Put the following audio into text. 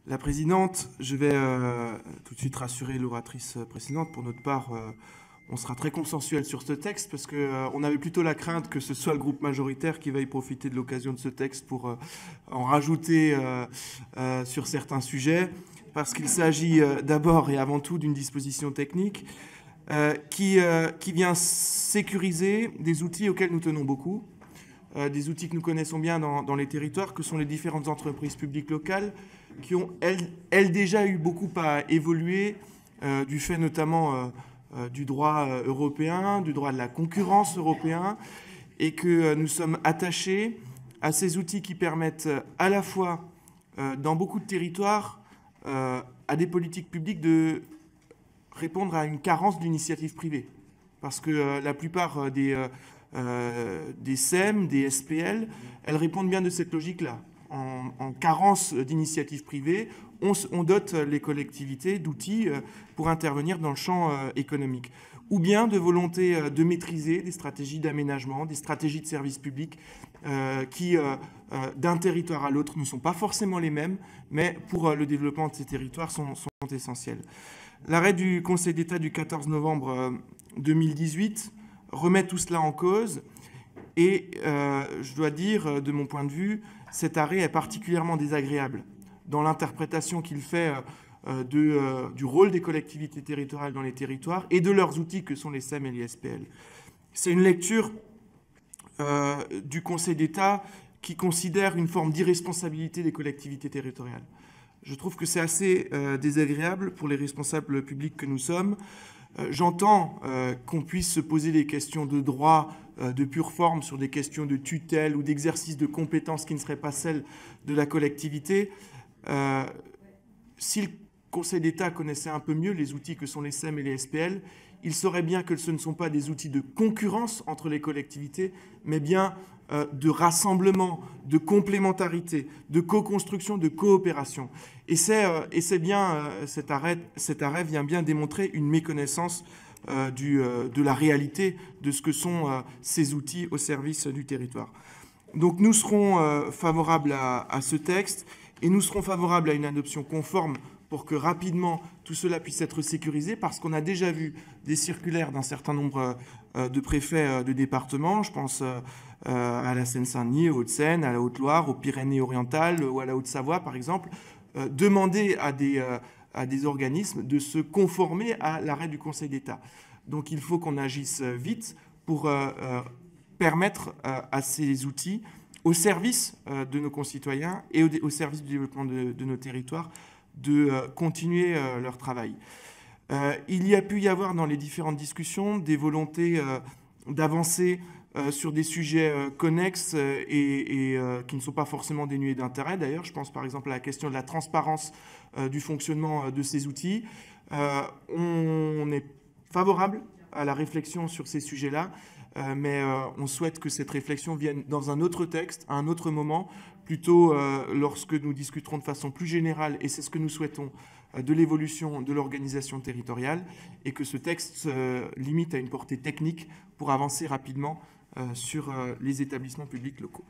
La présidente, je vais tout de suite rassurer l'oratrice précédente. Pour notre part, on sera très consensuel sur ce texte parce qu'on avait plutôt la crainte que ce soit le groupe majoritaire qui veuille profiter de l'occasion de ce texte pour en rajouter sur certains sujets, parce qu'il s'agit d'abord et avant tout d'une disposition technique qui vient sécuriser des outils auxquels nous tenons beaucoup, des outils que nous connaissons bien dans les territoires, que sont les différentes entreprises publiques locales, qui ont, elles déjà eu beaucoup à évoluer, du fait notamment du droit européen, du droit de la concurrence européen, et que nous sommes attachés à ces outils qui permettent à la fois, dans beaucoup de territoires, à des politiques publiques de répondre à une carence d'initiatives privées. Parce que la plupart des SEM, des SPL, elles répondent bien de cette logique-là. En carence d'initiatives privées, on dote les collectivités d'outils pour intervenir dans le champ économique. Ou bien de volonté de maîtriser des stratégies d'aménagement, des stratégies de services publics qui, d'un territoire à l'autre, ne sont pas forcément les mêmes, mais pour le développement de ces territoires sont essentiels. L'arrêt du Conseil d'État du 14 novembre 2018 remet tout cela en cause. Et je dois dire, de mon point de vue, cet arrêt est particulièrement désagréable dans l'interprétation qu'il fait du rôle des collectivités territoriales dans les territoires et de leurs outils que sont les SEM et les SPL. C'est une lecture du Conseil d'État qui considère une forme d'irresponsabilité des collectivités territoriales. Je trouve que c'est assez désagréable pour les responsables publics que nous sommes. J'entends qu'on puisse se poser des questions de droit de pure forme sur des questions de tutelle ou d'exercice de compétences qui ne seraient pas celles de la collectivité. Si le Conseil d'État connaissait un peu mieux les outils que sont les SEM et les SPL, il saurait bien que ce ne sont pas des outils de concurrence entre les collectivités, mais bien de rassemblement, de complémentarité, de co-construction, de coopération. Et c'est bien, cet arrêt vient bien démontrer une méconnaissance de la réalité de ce que sont ces outils au service du territoire. Donc nous serons favorables à ce texte et nous serons favorables à une adoption conforme pour que rapidement tout cela puisse être sécurisé, parce qu'on a déjà vu des circulaires d'un certain nombre de préfets de départements, je pense à la Seine-Saint-Denis, aux Hauts-de-Seine, à la Haute-Loire, aux Pyrénées-Orientales ou à la Haute-Savoie par exemple, demander à des organismes de se conformer à l'arrêt du Conseil d'État. Donc il faut qu'on agisse vite pour permettre à ces outils, au service de nos concitoyens et au service du développement de nos territoires, de continuer leur travail. Il y a pu y avoir dans les différentes discussions des volontés d'avancer sur des sujets connexes et qui ne sont pas forcément dénués d'intérêt. D'ailleurs, je pense par exemple à la question de la transparence du fonctionnement de ces outils. On est favorable à la réflexion sur ces sujets-là, mais on souhaite que cette réflexion vienne dans un autre texte, à un autre moment, plutôt lorsque nous discuterons de façon plus générale, et c'est ce que nous souhaitons, de l'évolution de l'organisation territoriale, et que ce texte se limite à une portée technique pour avancer rapidement sur les établissements publics locaux.